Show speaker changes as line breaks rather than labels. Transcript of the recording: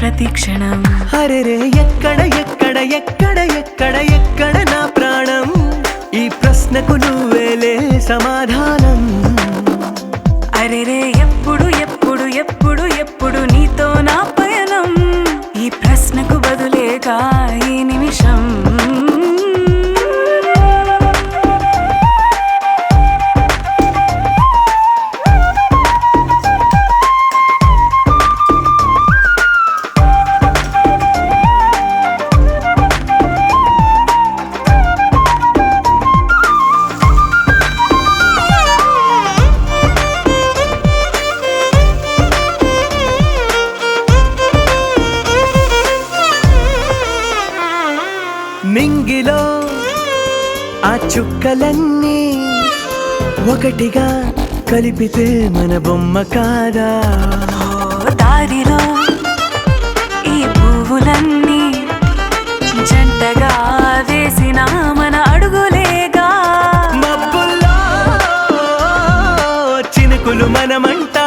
ప్రతి క్షణం.
అరెరే ఎక్కడ ఎక్కడ ఎక్కడ ఎక్కడ ఎక్కడ నా ప్రాణం, ఈ ప్రశ్నకు నువ్వేలే సమాధానం.
అరెరే ఎప్పుడు ఎప్పుడు ఎప్పుడు ఎప్పుడు నీతో నా పయనం, ఈ ప్రశ్నకు బదులేగా ఈ నిమిషం.
మింగిలో ఆ చుక్కలన్నీ ఒకటిగా కలిపితే మన బొమ్మ కాదా.
దారిలో ఈ పువ్వులన్నీ జంటగా వేసిన మన అడుగులేగా.
మబ్బుల్లో చినుకులు మనమంటా